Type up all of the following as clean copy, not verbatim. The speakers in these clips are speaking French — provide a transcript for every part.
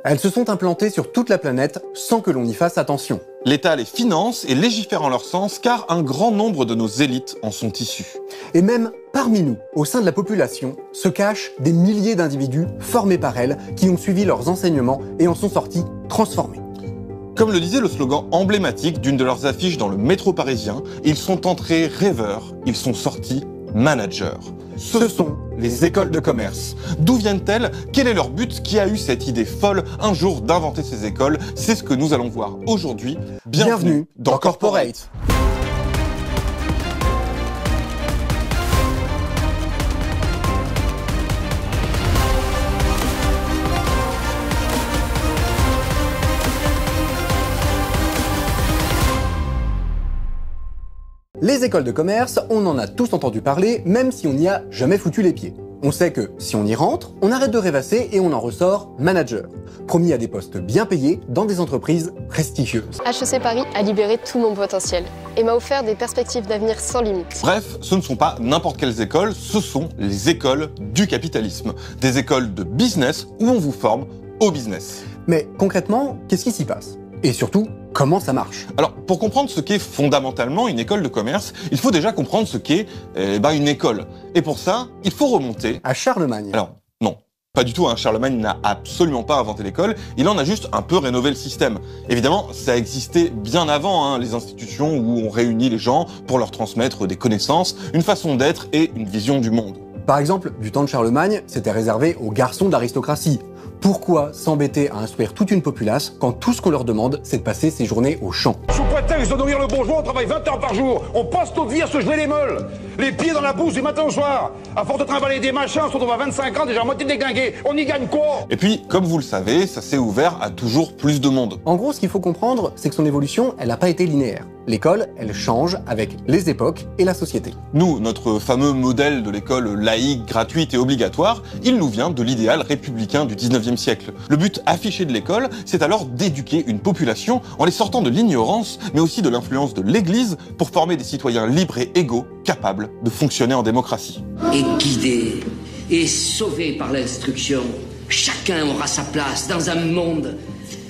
Elles se sont implantées sur toute la planète sans que l'on y fasse attention. L'État les finance et légifère en leur sens car un grand nombre de nos élites en sont issues. Et même parmi nous, au sein de la population, se cachent des milliers d'individus formés par elles qui ont suivi leurs enseignements et en sont sortis transformés. Comme le disait le slogan emblématique d'une de leurs affiches dans le métro parisien, ils sont entrés rêveurs, ils sont sortis managers. Ce sont les écoles de commerce. D'où viennent-elles? Quel est leur but? Qui a eu cette idée folle un jour d'inventer ces écoles? C'est ce que nous allons voir aujourd'hui. Bienvenue dans Corporate. Les écoles de commerce, on en a tous entendu parler, même si on n'y a jamais foutu les pieds. On sait que si on y rentre, on arrête de rêvasser et on en ressort manager, promis à des postes bien payés dans des entreprises prestigieuses. HEC Paris a libéré tout mon potentiel et m'a offert des perspectives d'avenir sans limite. Bref, ce ne sont pas n'importe quelles écoles, ce sont les écoles du capitalisme. Des écoles de business où on vous forme au business. Mais concrètement, qu'est-ce qui s'y passe? Et surtout, comment ça marche? Alors, pour comprendre ce qu'est fondamentalement une école de commerce, il faut déjà comprendre ce qu'est une école. Et pour ça, il faut remonter à Charlemagne. Alors, non, pas du tout, hein. Charlemagne n'a absolument pas inventé l'école, il en a juste un peu rénové le système. Évidemment, ça existait bien avant, hein, les institutions où on réunit les gens pour leur transmettre des connaissances, une façon d'être et une vision du monde. Par exemple, du temps de Charlemagne, c'était réservé aux garçons de l'aristocratie. Pourquoi s'embêter à instruire toute une populace quand tout ce qu'on leur demande, c'est de passer ses journées au champ? Sous prétexte de nourrir le bourgeois, on travaille 20 heures par jour. On passe notre vie à se geler les meules. Les pieds dans la bouse du matin au soir. À force de trimballer des machins, on se retrouve à 25 ans déjà à moitié déglingué. On y gagne quoi? Et puis, comme vous le savez, ça s'est ouvert à toujours plus de monde. En gros, ce qu'il faut comprendre, c'est que son évolution, elle n'a pas été linéaire. L'école, elle change avec les époques et la société. Nous, notre fameux modèle de l'école laïque, gratuite et obligatoire, il nous vient de l'idéal républicain du 19e siècle. Le but affiché de l'école, c'est alors d'éduquer une population en les sortant de l'ignorance, mais aussi de l'influence de l'Église pour former des citoyens libres et égaux, capables de fonctionner en démocratie. Et guidé et sauvé par l'instruction, chacun aura sa place dans un monde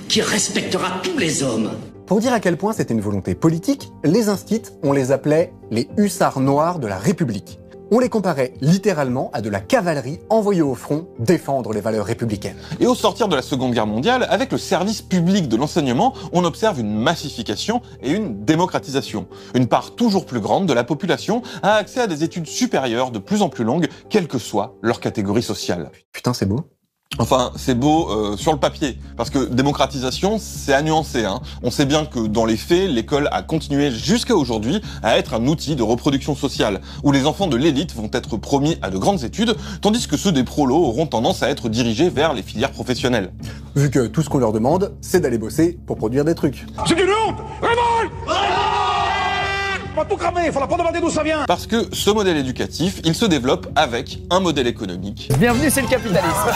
qui respectera tous les hommes. Pour dire à quel point c'était une volonté politique, les instits, on les appelait les hussards noirs de la République. On les comparait littéralement à de la cavalerie envoyée au front défendre les valeurs républicaines. Et au sortir de la Seconde Guerre mondiale, avec le service public de l'enseignement, on observe une massification et une démocratisation. Une part toujours plus grande de la population a accès à des études supérieures de plus en plus longues, quelle que soit leur catégorie sociale. Putain, c'est beau. Enfin, c'est beau sur le papier, parce que démocratisation, c'est à nuancer, hein. On sait bien que dans les faits, l'école a continué jusqu'à aujourd'hui à être un outil de reproduction sociale, où les enfants de l'élite vont être promis à de grandes études, tandis que ceux des prolos auront tendance à être dirigés vers les filières professionnelles. Vu que tout ce qu'on leur demande, c'est d'aller bosser pour produire des trucs. C'est une honte! Révolte! On va tout cramer, faudra pas demander d'où ça vient. Parce que ce modèle éducatif, il se développe avec un modèle économique. Bienvenue, c'est le capitalisme.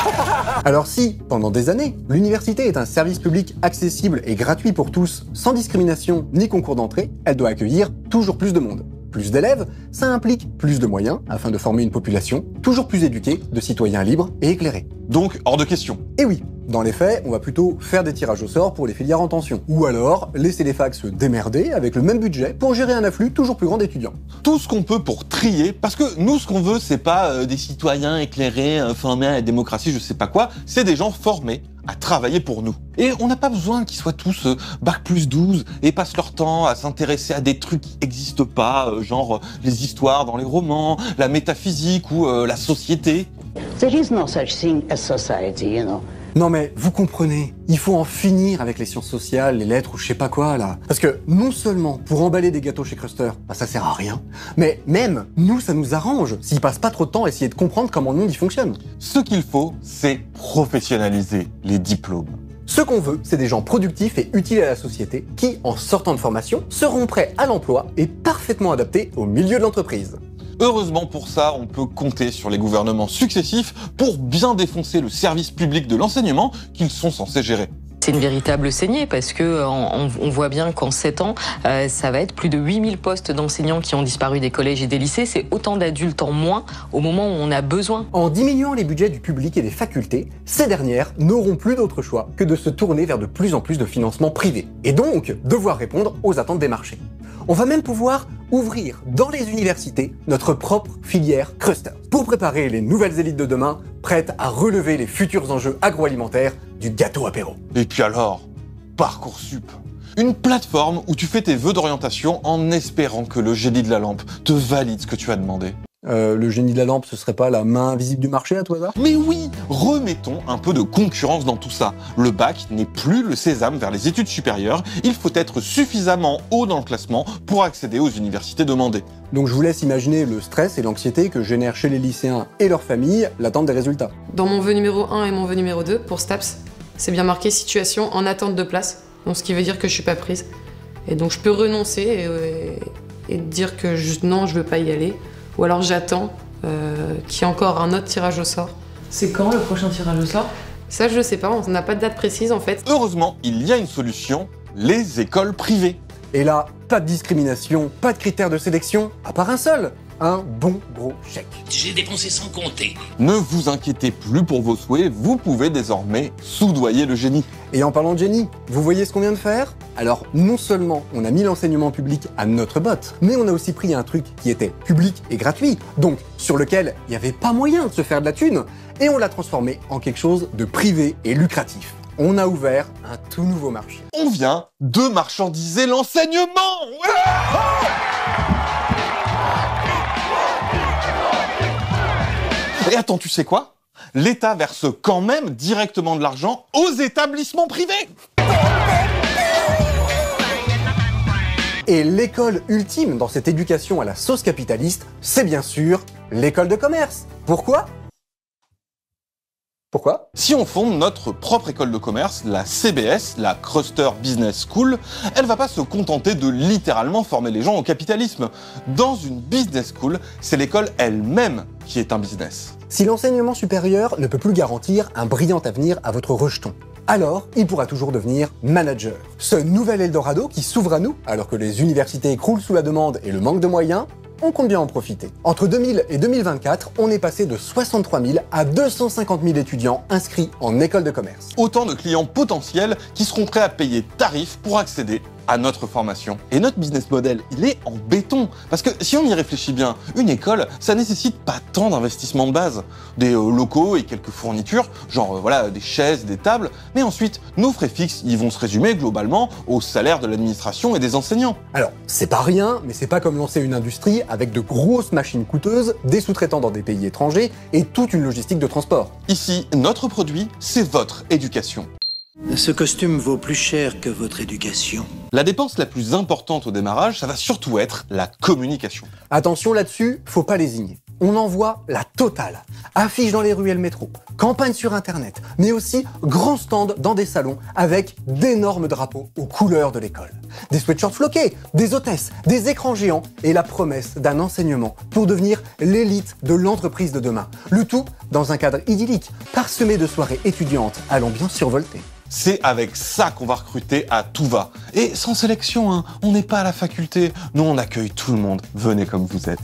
Alors si, pendant des années, l'université est un service public accessible et gratuit pour tous, sans discrimination ni concours d'entrée, elle doit accueillir toujours plus de monde. Plus d'élèves, ça implique plus de moyens afin de former une population toujours plus éduquée, de citoyens libres et éclairés. Donc, hors de question. Et oui, dans les faits, on va plutôt faire des tirages au sort pour les filières en tension. Ou alors, laisser les facs se démerder avec le même budget pour gérer un afflux toujours plus grand d'étudiants. Tout ce qu'on peut pour trier, parce que nous, ce qu'on veut, c'est pas des citoyens éclairés, formés à la démocratie, je sais pas quoi, c'est des gens formés à travailler pour nous. Et on n'a pas besoin qu'ils soient tous bac plus 12 et passent leur temps à s'intéresser à des trucs qui n'existent pas, genre les histoires dans les romans, la métaphysique ou la société. There is no such thing as society, you know. Non mais, vous comprenez, il faut en finir avec les sciences sociales, les lettres ou je sais pas quoi là. Parce que non seulement pour emballer des gâteaux chez Cruster, bah ça sert à rien, mais même, nous ça nous arrange s'ils passent pas trop de temps à essayer de comprendre comment le monde y fonctionne. Ce qu'il faut, c'est professionnaliser les diplômes. Ce qu'on veut, c'est des gens productifs et utiles à la société qui, en sortant de formation, seront prêts à l'emploi et parfaitement adaptés au milieu de l'entreprise. Heureusement pour ça, on peut compter sur les gouvernements successifs pour bien défoncer le service public de l'enseignement qu'ils sont censés gérer. C'est une véritable saignée parce que on voit bien qu'en 7 ans, ça va être plus de 8000 postes d'enseignants qui ont disparu des collèges et des lycées. C'est autant d'adultes en moins au moment où on a besoin. En diminuant les budgets du public et des facultés, ces dernières n'auront plus d'autre choix que de se tourner vers de plus en plus de financements privés. Et donc, devoir répondre aux attentes des marchés. On va même pouvoir ouvrir dans les universités notre propre filière cluster pour préparer les nouvelles élites de demain prêtes à relever les futurs enjeux agroalimentaires du gâteau apéro. Et puis alors, Parcoursup. Une plateforme où tu fais tes vœux d'orientation en espérant que le génie de la lampe te valide ce que tu as demandé. Le génie de la lampe, ce serait pas la main invisible du marché à tout hasard ? Mais oui, remettons un peu de concurrence dans tout ça. Le bac n'est plus le sésame vers les études supérieures, il faut être suffisamment haut dans le classement pour accéder aux universités demandées. Donc je vous laisse imaginer le stress et l'anxiété que génèrent chez les lycéens et leurs familles l'attente des résultats. Dans mon vœu numéro 1 et mon vœu numéro 2, pour STAPS, c'est bien marqué situation en attente de place, donc ce qui veut dire que je suis pas prise. Et donc je peux renoncer et dire que non, je veux pas y aller. Ou alors j'attends qu'il y ait encore un autre tirage au sort. C'est quand le prochain tirage au sort ? Ça, je sais pas, on n'a pas de date précise en fait. Heureusement, il y a une solution, les écoles privées. Et là, pas de discrimination, pas de critères de sélection, à part un seul, un bon gros chèque. J'ai dépensé sans compter. Ne vous inquiétez plus pour vos souhaits, vous pouvez désormais soudoyer le génie. Et en parlant de génie, vous voyez ce qu'on vient de faire ? Alors, non seulement on a mis l'enseignement public à notre botte, mais on a aussi pris un truc qui était public et gratuit, donc sur lequel il n'y avait pas moyen de se faire de la thune, et on l'a transformé en quelque chose de privé et lucratif. On a ouvert un tout nouveau marché. On vient de marchandiser l'enseignement. Et attends, tu sais quoi ? L'État verse quand même directement de l'argent aux établissements privés. Et l'école ultime dans cette éducation à la sauce capitaliste, c'est bien sûr l'école de commerce. Pourquoi ? Si on fonde notre propre école de commerce, la CBS, la Cluster Business School, elle va pas se contenter de littéralement former les gens au capitalisme. Dans une business school, c'est l'école elle-même qui est un business. Si l'enseignement supérieur ne peut plus garantir un brillant avenir à votre rejeton, alors il pourra toujours devenir manager. Ce nouvel Eldorado qui s'ouvre à nous, alors que les universités croulent sous la demande et le manque de moyens, on compte bien en profiter. Entre 2000 et 2024, on est passé de 63 000 à 250 000 étudiants inscrits en école de commerce. Autant de clients potentiels qui seront prêts à payer tarif pour accéder à notre formation. Et notre business model, il est en béton. Parce que si on y réfléchit bien, une école, ça nécessite pas tant d'investissement de base. Des locaux et quelques fournitures, genre voilà, des chaises, des tables. Mais ensuite, nos frais fixes, ils vont se résumer globalement au salaire de l'administration et des enseignants. Alors, c'est pas rien, mais c'est pas comme lancer une industrie avec de grosses machines coûteuses, des sous-traitants dans des pays étrangers et toute une logistique de transport. Ici, notre produit, c'est votre éducation. Ce costume vaut plus cher que votre éducation. La dépense la plus importante au démarrage, ça va surtout être la communication. Attention là-dessus, faut pas lésigner. On envoie la totale. Affiches dans les rues et le métro, campagne sur internet, mais aussi grands stands dans des salons avec d'énormes drapeaux aux couleurs de l'école. Des sweatshirts floqués, des hôtesses, des écrans géants et la promesse d'un enseignement pour devenir l'élite de l'entreprise de demain. Le tout dans un cadre idyllique, parsemé de soirées étudiantes à l'ambiance survoltée. C'est avec ça qu'on va recruter à tout va. Et sans sélection, hein, on n'est pas à la faculté. Nous, on accueille tout le monde. Venez comme vous êtes.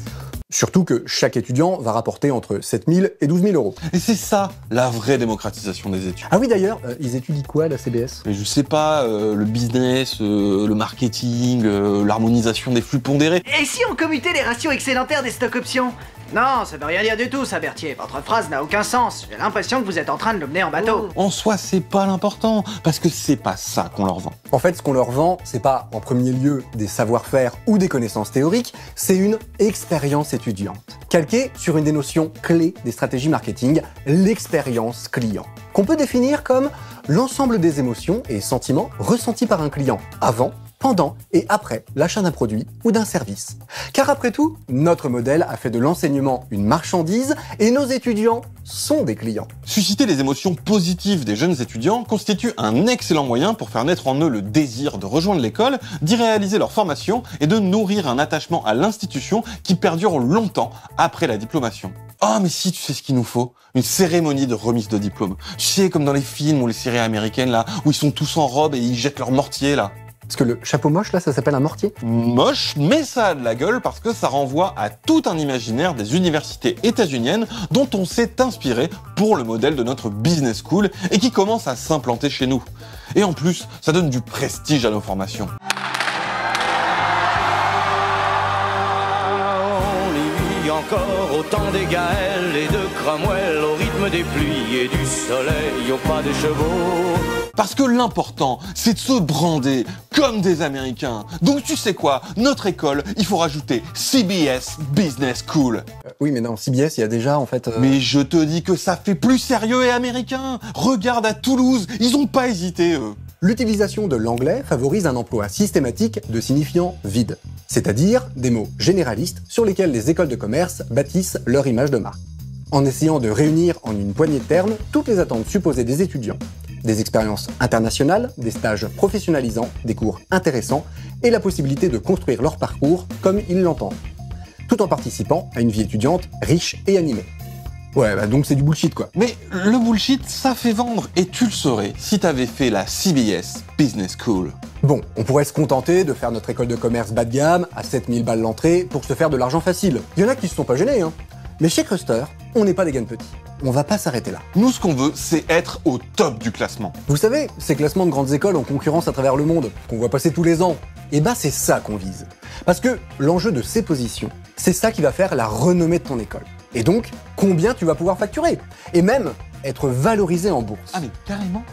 Surtout que chaque étudiant va rapporter entre 7 000 et 12 000 euros. Et c'est ça, la vraie démocratisation des études. Ah oui d'ailleurs, ils étudient quoi à la CBS ? Mais je sais pas, le business, le marketing, l'harmonisation des flux pondérés. Et si on commutait les ratios excédentaires des stock options ? Non, ça veut rien dire du tout, ça, Berthier. Votre phrase n'a aucun sens. J'ai l'impression que vous êtes en train de le mener en bateau. En soi, c'est pas l'important, parce que c'est pas ça qu'on leur vend. En fait, ce qu'on leur vend, c'est pas en premier lieu des savoir-faire ou des connaissances théoriques, c'est une expérience étudiante, calquée sur une des notions clés des stratégies marketing, l'expérience client, qu'on peut définir comme l'ensemble des émotions et sentiments ressentis par un client avant, pendant et après l'achat d'un produit ou d'un service. Car après tout, notre modèle a fait de l'enseignement une marchandise et nos étudiants sont des clients. Susciter les émotions positives des jeunes étudiants constitue un excellent moyen pour faire naître en eux le désir de rejoindre l'école, d'y réaliser leur formation et de nourrir un attachement à l'institution qui perdure longtemps après la diplomation. Ah, mais si, tu sais ce qu'il nous faut? Une cérémonie de remise de diplôme. Tu sais, comme dans les films ou les séries américaines, là, où ils sont tous en robe et ils jettent leur mortier, là. Parce que le chapeau moche, là, ça s'appelle un mortier? Moche, mais ça a de la gueule parce que ça renvoie à tout un imaginaire des universités états-uniennes dont on s'est inspiré pour le modèle de notre business school et qui commence à s'implanter chez nous. Et en plus, ça donne du prestige à nos formations. Encore au temps des Gaëls et de Cromwell, au rythme des pluies et du soleil, au pas des chevaux. Parce que l'important, c'est de se brander comme des Américains. Donc tu sais quoi, notre école, il faut rajouter CBS Business School. Oui, mais non, CBS, il y a déjà, en fait... Mais je te dis que ça fait plus sérieux et américain. Regarde à Toulouse, ils ont pas hésité, eux. L'utilisation de l'anglais favorise un emploi systématique de signifiants vides, c'est-à-dire des mots généralistes sur lesquels les écoles de commerce bâtissent leur image de marque, en essayant de réunir en une poignée de termes toutes les attentes supposées des étudiants. Des expériences internationales, des stages professionnalisants, des cours intéressants et la possibilité de construire leur parcours comme ils l'entendent, tout en participant à une vie étudiante riche et animée. Ouais, bah donc c'est du bullshit quoi. Mais le bullshit, ça fait vendre, et tu le saurais si t'avais fait la CBS Business School. Bon, on pourrait se contenter de faire notre école de commerce bas de gamme, à 7000 balles l'entrée, pour se faire de l'argent facile. Il y en a qui se sont pas gênés, hein. Mais chez Cruster, on n'est pas des gains petits. On va pas s'arrêter là. Nous, ce qu'on veut, c'est être au top du classement. Vous savez, ces classements de grandes écoles en concurrence à travers le monde, qu'on voit passer tous les ans, et bah c'est ça qu'on vise. Parce que l'enjeu de ces positions, c'est ça qui va faire la renommée de ton école. Et donc, combien tu vas pouvoir facturer. Et même être valorisé en bourse. Ah mais carrément.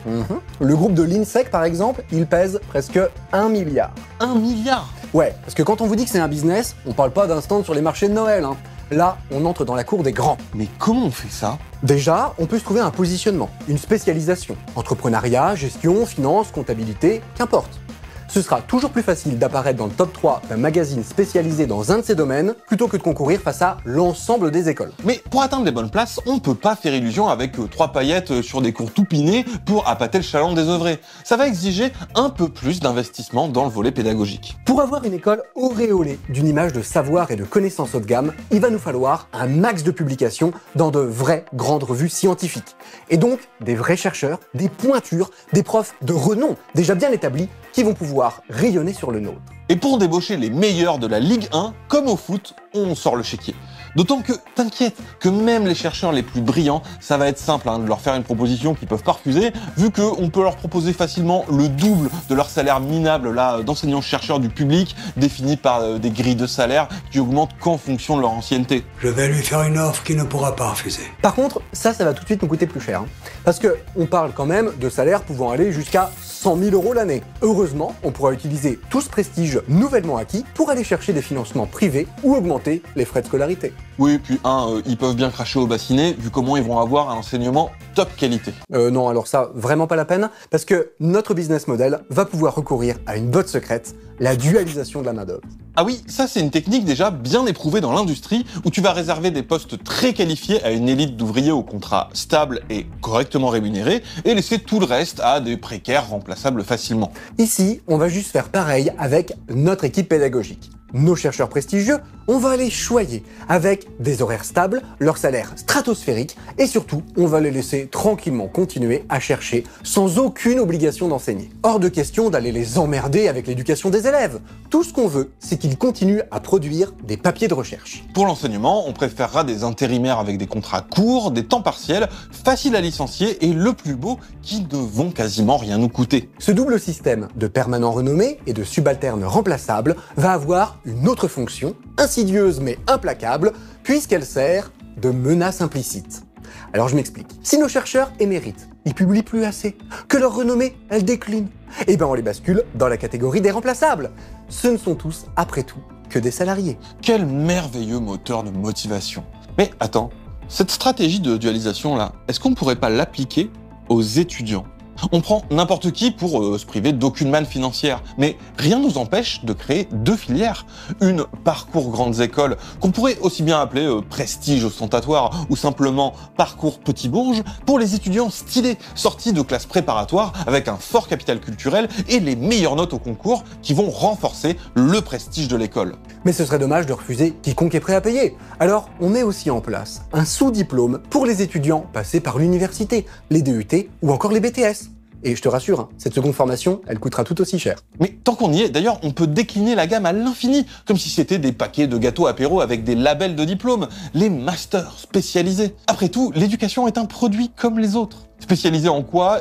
Le groupe de l'INSEC, par exemple, il pèse presque 1 milliard. 1 milliard? Ouais, parce que quand on vous dit que c'est un business, on parle pas d'un stand sur les marchés de Noël, hein. Là, on entre dans la cour des grands. Mais comment on fait ça? Déjà, on peut se trouver un positionnement, une spécialisation. Entrepreneuriat, gestion, finance, comptabilité, qu'importe. Ce sera toujours plus facile d'apparaître dans le top 3 d'un magazine spécialisé dans un de ces domaines plutôt que de concourir face à l'ensemble des écoles. Mais pour atteindre les bonnes places, on peut pas faire illusion avec 3 paillettes sur des cours tout pinés pour appâter le chaland des œuvrés. Ça va exiger un peu plus d'investissement dans le volet pédagogique. Pour avoir une école auréolée d'une image de savoir et de connaissances haut de gamme, il va nous falloir un max de publications dans de vraies grandes revues scientifiques. Et donc, des vrais chercheurs, des pointures, des profs de renom déjà bien établis qui vont pouvoir rayonner sur le nôtre. Et pour débaucher les meilleurs de la Ligue 1, comme au foot, on sort le chéquier. D'autant que, t'inquiète, que même les chercheurs les plus brillants, ça va être simple de leur faire une proposition qu'ils peuvent pas refuser, vu qu'on peut leur proposer facilement le double de leur salaire minable d'enseignants-chercheurs du public, défini par des grilles de salaire qui augmentent qu'en fonction de leur ancienneté. Je vais lui faire une offre qu'il ne pourra pas refuser. Par contre, ça va tout de suite nous coûter plus cher. Parce que on parle quand même de salaires pouvant aller jusqu'à 100 000 € l'année. Heureusement, on pourra utiliser tout ce prestige nouvellement acquis pour aller chercher des financements privés ou augmenter les frais de scolarité. Oui, puis ils peuvent bien cracher au bassinet, vu comment ils vont avoir un enseignement top qualité. Non, alors ça, vraiment pas la peine, parce que notre business model va pouvoir recourir à une botte secrète, la dualisation de la main-d'œuvre. Ah oui, ça c'est une technique déjà bien éprouvée dans l'industrie, où tu vas réserver des postes très qualifiés à une élite d'ouvriers au contrat stable et correctement rémunérés, et laisser tout le reste à des précaires remplaçables facilement. Ici, on va juste faire pareil avec notre équipe pédagogique. Nos chercheurs prestigieux, on va les choyer avec des horaires stables, leur salaire stratosphérique et surtout, on va les laisser tranquillement continuer à chercher sans aucune obligation d'enseigner. Hors de question d'aller les emmerder avec l'éducation des élèves. Tout ce qu'on veut, c'est qu'ils continuent à produire des papiers de recherche. Pour l'enseignement, on préférera des intérimaires avec des contrats courts, des temps partiels, faciles à licencier et le plus beau, qui ne vont quasiment rien nous coûter. Ce double système de permanents renommés et de subalternes remplaçables va avoir une autre fonction, insidieuse mais implacable, puisqu'elle sert de menace implicite. Alors je m'explique. Si nos chercheurs éméritent, ils publient plus assez, que leur renommée, elle décline, et ben on les bascule dans la catégorie des remplaçables. Ce ne sont tous, après tout, que des salariés. Quel merveilleux moteur de motivation. Mais attends, cette stratégie de dualisation là, est-ce qu'on pourrait pas l'appliquer aux étudiants ? On prend n'importe qui pour se priver d'aucune manne financière. Mais rien ne nous empêche de créer deux filières. Une parcours grandes écoles, qu'on pourrait aussi bien appeler prestige ostentatoire ou simplement parcours petit bourge, pour les étudiants stylés, sortis de classes préparatoires avec un fort capital culturel et les meilleures notes au concours qui vont renforcer le prestige de l'école. Mais ce serait dommage de refuser quiconque est prêt à payer. Alors, on met aussi en place un sous-diplôme pour les étudiants passés par l'université, les DUT ou encore les BTS. Et je te rassure, hein, cette seconde formation, elle coûtera tout aussi cher. Mais tant qu'on y est, d'ailleurs, on peut décliner la gamme à l'infini, comme si c'était des paquets de gâteaux apéro avec des labels de diplômes, les masters spécialisés. Après tout, l'éducation est un produit comme les autres. Spécialisé en quoi?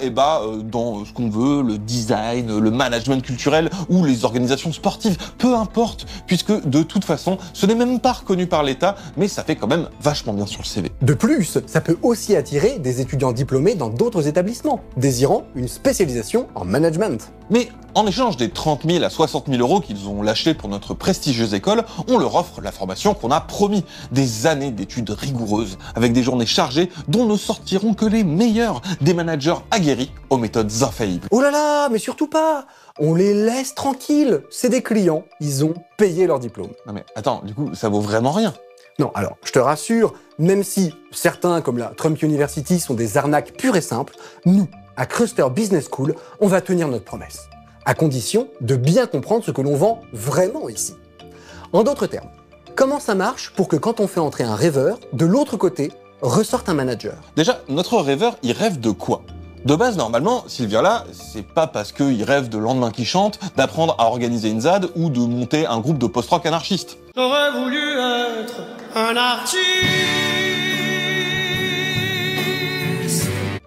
Dans ce qu'on veut, le design, le management culturel ou les organisations sportives, peu importe, puisque de toute façon, ce n'est même pas reconnu par l'État, mais ça fait quand même vachement bien sur le CV. De plus, ça peut aussi attirer des étudiants diplômés dans d'autres établissements, désirant une spécialisation en management. Mais en échange des 30 000 à 60 000 euros qu'ils ont lâchés pour notre prestigieuse école, on leur offre la formation qu'on a promis. Des années d'études rigoureuses, avec des journées chargées dont ne sortiront que les meilleurs, des managers aguerris aux méthodes infaillibles. Oh là là, mais surtout pas! On les laisse tranquilles, c'est des clients, ils ont payé leur diplôme. Non mais attends, du coup, ça vaut vraiment rien. Non, alors, je te rassure, même si certains, comme la Trump University, sont des arnaques pures et simples, nous, à Cruster Business School, on va tenir notre promesse, à condition de bien comprendre ce que l'on vend vraiment ici. En d'autres termes, comment ça marche pour que quand on fait entrer un rêveur, de l'autre côté, ressorte un manager? Déjà, notre rêveur, il rêve de quoi? De base, normalement, s'il vient là, c'est pas parce qu'il rêve de lendemain qui chante, d'apprendre à organiser une ZAD ou de monter un groupe de post-rock anarchiste. J'aurais voulu être un artiste.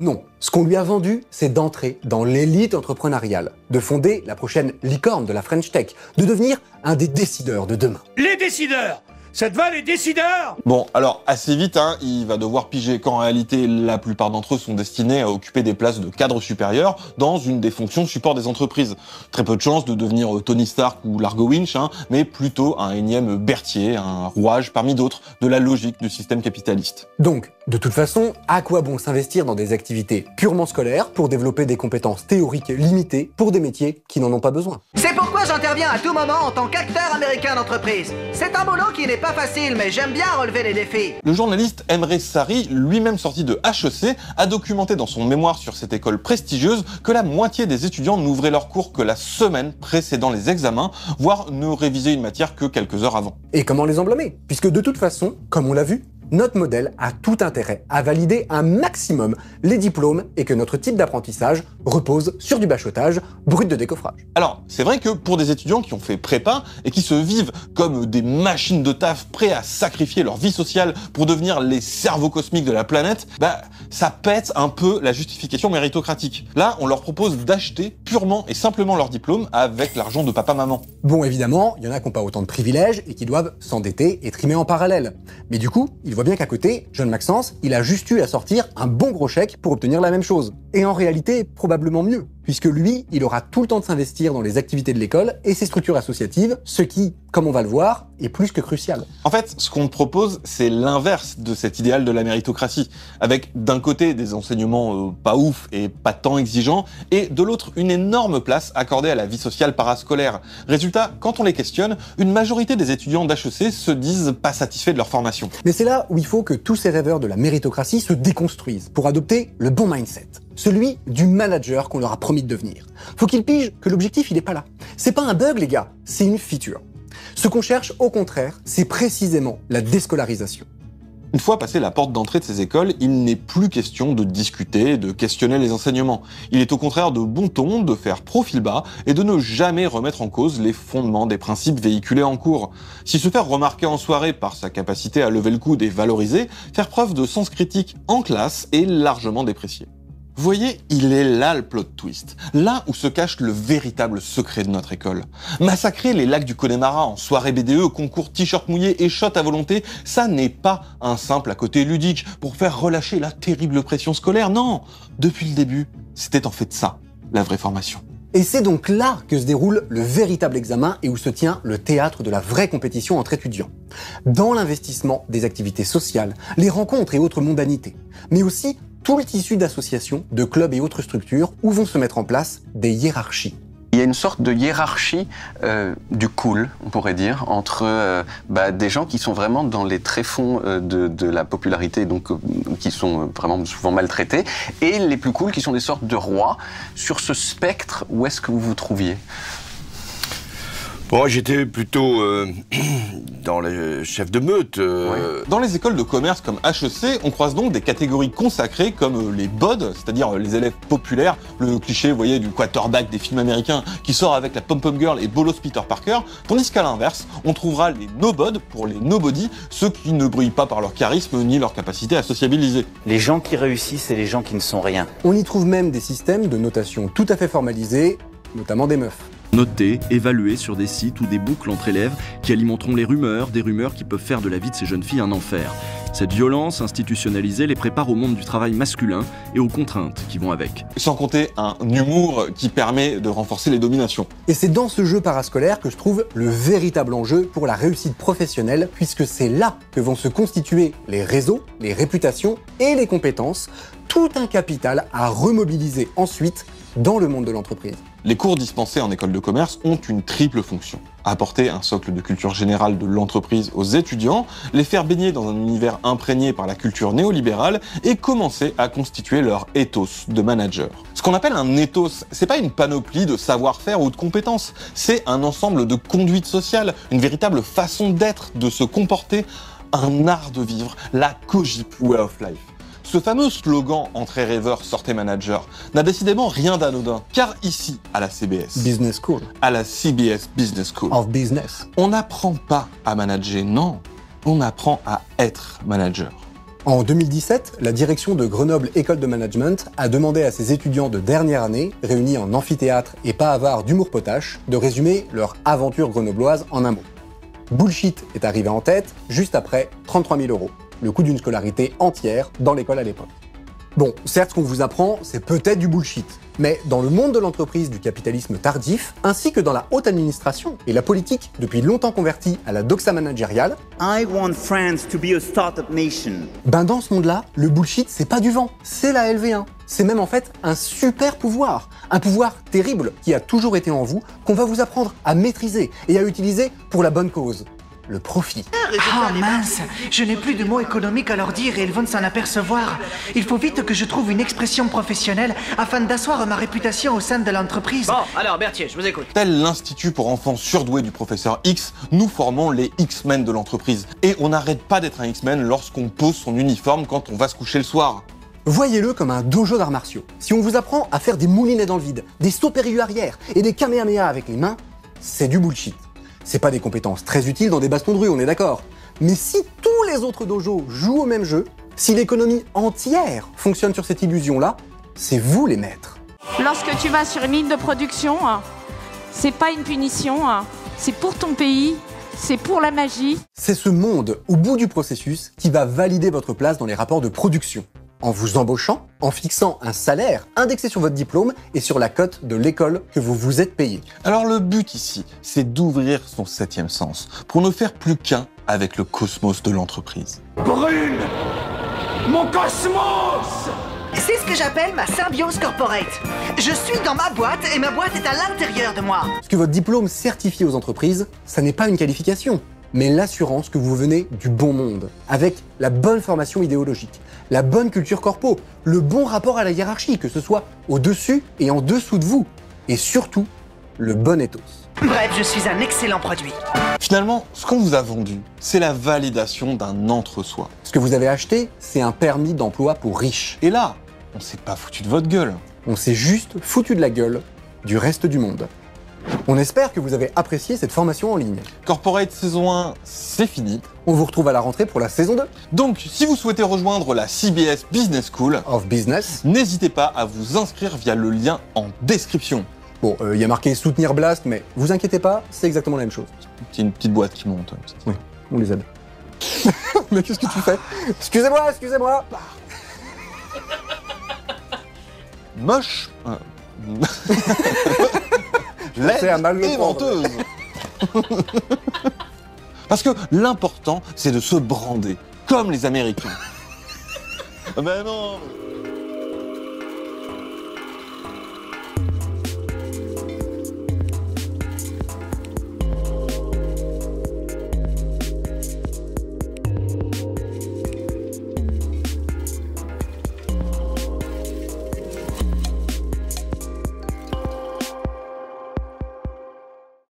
Non, ce qu'on lui a vendu, c'est d'entrer dans l'élite entrepreneuriale, de fonder la prochaine licorne de la French Tech, de devenir un des décideurs de demain. Les décideurs! Ça te va, les décideurs? Bon, alors, assez vite, il va devoir piger qu'en réalité, la plupart d'entre eux sont destinés à occuper des places de cadres supérieurs dans une des fonctions support des entreprises. Très peu de chances de devenir Tony Stark ou Largo Winch, mais plutôt un énième Berthier, un rouage parmi d'autres de la logique du système capitaliste. Donc, de toute façon, à quoi bon s'investir dans des activités purement scolaires pour développer des compétences théoriques limitées pour des métiers qui n'en ont pas besoin? C'est pourquoi j'interviens à tout moment en tant qu'acteur américain d'entreprise. C'est un boulot qui n'est pas facile, mais j'aime bien relever les défis. Le journaliste Emre Sari, lui-même sorti de HEC, a documenté dans son mémoire sur cette école prestigieuse que la moitié des étudiants n'ouvraient leurs cours que la semaine précédant les examens, voire ne révisaient une matière que quelques heures avant. Et comment les emblâmer? Puisque de toute façon, comme on l'a vu, notre modèle a tout intérêt à valider un maximum les diplômes et que notre type d'apprentissage repose sur du bachotage brut de décoffrage. Alors, c'est vrai que pour des étudiants qui ont fait prépa et qui se vivent comme des machines de taf prêts à sacrifier leur vie sociale pour devenir les cerveaux cosmiques de la planète, ça pète un peu la justification méritocratique. Là, on leur propose d'acheter purement et simplement leur diplôme avec l'argent de papa-maman. Bon, évidemment, il y en a qui n'ont pas autant de privilèges et qui doivent s'endetter et trimer en parallèle. Mais du coup, il voit bien qu'à côté, John Maxence, il a juste eu à sortir un bon gros chèque pour obtenir la même chose. Et en réalité, probablement mieux, puisque lui, il aura tout le temps de s'investir dans les activités de l'école et ses structures associatives, ce qui, comme on va le voir, est plus que crucial. En fait, ce qu'on propose, c'est l'inverse de cet idéal de la méritocratie, avec d'un côté des enseignements pas ouf et pas tant exigeants, et de l'autre une énorme place accordée à la vie sociale parascolaire. Résultat, quand on les questionne, une majorité des étudiants d'HEC se disent pas satisfaits de leur formation. Mais c'est là où il faut que tous ces rêveurs de la méritocratie se déconstruisent pour adopter le bon mindset. Celui du manager qu'on leur a promis de devenir. Faut qu'ils pigent que l'objectif, il est pas là. C'est pas un bug, les gars, c'est une feature. Ce qu'on cherche, au contraire, c'est précisément la déscolarisation. Une fois passé la porte d'entrée de ces écoles, il n'est plus question de discuter, de questionner les enseignements. Il est au contraire de bon ton de faire profil bas et de ne jamais remettre en cause les fondements des principes véhiculés en cours. Si se faire remarquer en soirée par sa capacité à lever le coude est valorisé, faire preuve de sens critique en classe est largement déprécié. Vous voyez, il est là le plot twist, là où se cache le véritable secret de notre école. Massacrer les lacs du Connemara en soirée BDE, concours t-shirt mouillé et shot à volonté, ça n'est pas un simple à côté ludique pour faire relâcher la terrible pression scolaire, non. Depuis le début, c'était en fait ça, la vraie formation. Et c'est donc là que se déroule le véritable examen et où se tient le théâtre de la vraie compétition entre étudiants. Dans l'investissement des activités sociales, les rencontres et autres mondanités, mais aussi tout le tissu d'associations, de clubs et autres structures où vont se mettre en place des hiérarchies. Il y a une sorte de hiérarchie du cool, on pourrait dire, entre des gens qui sont vraiment dans les tréfonds de la popularité, donc qui sont vraiment souvent maltraités, et les plus cools qui sont des sortes de rois. Sur ce spectre, où est-ce que vous vous trouviez ? Bon, j'étais plutôt dans les chefs de meute. Dans les écoles de commerce comme HEC, on croise donc des catégories consacrées comme les BOD, c'est-à-dire les élèves populaires, le cliché, vous voyez, du quarterback des films américains qui sort avec la pom-pom girl et bolos Peter Parker, tandis qu'à l'inverse, on trouvera les no-BOD pour les nobody, ceux qui ne brillent pas par leur charisme ni leur capacité à sociabiliser. Les gens qui réussissent et les gens qui ne sont rien. On y trouve même des systèmes de notation tout à fait formalisés, notamment des meufs. Notés, évalués sur des sites ou des boucles entre élèves qui alimenteront les rumeurs, des rumeurs qui peuvent faire de la vie de ces jeunes filles un enfer. Cette violence institutionnalisée les prépare au monde du travail masculin et aux contraintes qui vont avec. Sans compter un humour qui permet de renforcer les dominations. Et c'est dans ce jeu parascolaire que je trouve le véritable enjeu pour la réussite professionnelle, puisque c'est là que vont se constituer les réseaux, les réputations et les compétences, tout un capital à remobiliser ensuite dans le monde de l'entreprise. Les cours dispensés en école de commerce ont une triple fonction. Apporter un socle de culture générale de l'entreprise aux étudiants, les faire baigner dans un univers imprégné par la culture néolibérale et commencer à constituer leur ethos de manager. Ce qu'on appelle un ethos, c'est pas une panoplie de savoir-faire ou de compétences, c'est un ensemble de conduites sociales, une véritable façon d'être, de se comporter, un art de vivre, la Cogip Way of Life. Ce fameux slogan « Entrez rêveur, sortez manager » n'a décidément rien d'anodin, car ici, à la CBS, Business School, à la CBS Business School of Business, on n'apprend pas à manager, non, on apprend à être manager. En 2017, la direction de Grenoble École de Management a demandé à ses étudiants de dernière année, réunis en amphithéâtre et pas avares d'humour potache, de résumer leur aventure grenobloise en un mot. Bullshit est arrivé en tête, juste après 33 000 €. Le coût d'une scolarité entière dans l'école à l'époque. Bon, certes, ce qu'on vous apprend, c'est peut-être du bullshit, mais dans le monde de l'entreprise du capitalisme tardif, ainsi que dans la haute administration et la politique depuis longtemps convertie à la doxa managériale, I want France to be a startup nation. Dans ce monde-là, le bullshit, c'est pas du vent, c'est la LV1. C'est même en fait un super pouvoir, un pouvoir terrible qui a toujours été en vous, qu'on va vous apprendre à maîtriser et à utiliser pour la bonne cause. Le profit. Ah mince, je n'ai plus de mots économiques à leur dire et ils vont s'en apercevoir. Il faut vite que je trouve une expression professionnelle afin d'asseoir ma réputation au sein de l'entreprise. Bon, alors Berthier, je vous écoute. Tel l'Institut pour enfants surdoués du professeur X, nous formons les X-Men de l'entreprise. Et on n'arrête pas d'être un X-Men lorsqu'on pose son uniforme quand on va se coucher le soir. Voyez-le comme un dojo d'arts martiaux. Si on vous apprend à faire des moulinets dans le vide, des sauts périlleux arrière et des kamehameha avec les mains, c'est du bullshit. C'est pas des compétences très utiles dans des bastons de rue, on est d'accord. Mais si tous les autres dojos jouent au même jeu, si l'économie entière fonctionne sur cette illusion-là, c'est vous les maîtres. Lorsque tu vas sur une ligne de production, c'est pas une punition, c'est pour ton pays, c'est pour la magie. C'est ce monde, au bout du processus, qui va valider votre place dans les rapports de production. En vous embauchant, en fixant un salaire indexé sur votre diplôme et sur la cote de l'école que vous vous êtes payé. Alors le but ici, c'est d'ouvrir son 7e sens, pour ne faire plus qu'un avec le cosmos de l'entreprise. Brune, mon cosmos! C'est ce que j'appelle ma symbiose corporate. Je suis dans ma boîte et ma boîte est à l'intérieur de moi. Parce que votre diplôme certifié aux entreprises, ça n'est pas une qualification, mais l'assurance que vous venez du bon monde, avec la bonne formation idéologique, la bonne culture corpo, le bon rapport à la hiérarchie, que ce soit au-dessus et en dessous de vous, et surtout, le bon ethos. Bref, je suis un excellent produit. Finalement, ce qu'on vous a vendu, c'est la validation d'un entre-soi. Ce que vous avez acheté, c'est un permis d'emploi pour riches. Et là, on s'est pas foutu de votre gueule. On s'est juste foutu de la gueule du reste du monde. On espère que vous avez apprécié cette formation en ligne. Corporate saison 1, c'est fini. On vous retrouve à la rentrée pour la saison 2. Donc, si vous souhaitez rejoindre la CBS Business School of Business, n'hésitez pas à vous inscrire via le lien en description. Bon, il y a marqué soutenir Blast, mais vous inquiétez pas, c'est exactement la même chose. C'est une petite boîte qui monte. Oui, on les aide. Mais qu'est-ce que tu fais? Excusez-moi, excusez-moi. Moche. C'est un mal et menteuse. Parce que l'important, c'est de se brander, comme les Américains. Ben non.